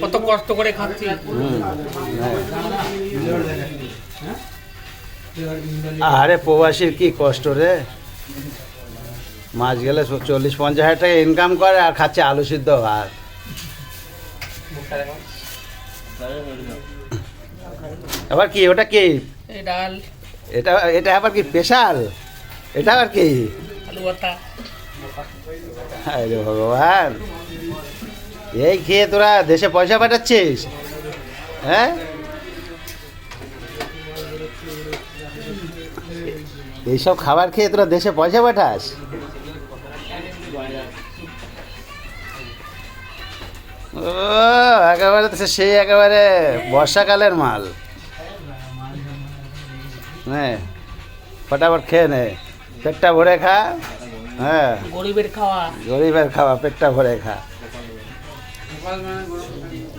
কত কষ্ট করে খাচ্ছি। আরে প্রবাসীর কি কষ্ট রে, মাস গেলে 40-50 হাজার টাকা ইনকাম করে আর খাচ্ছে আলু সিদ্ধ ভাত। আবার কি ওটা কি ডাল, এটা এটা আবার কি স্পেশাল, এটা আবার কি? আলু ভর্তা। আরে ভগবান, এই খেয়ে তোরা দেশে পয়সা পাঠাচ্ছিস? হ্যাঁ, এইসব খাবার খেয়ে তোরা দেশে পয়সা পাঠাস? ও একেবারে তো সেই একেবারে বর্ষাকালের মাল। হ্যাঁ, ফটাফট খেয়ে নে, পেটটা ভরে খা। হ্যাঁ, গরিবের খাওয়া। গরিবের খাওয়া, পেটটা ভরে খা।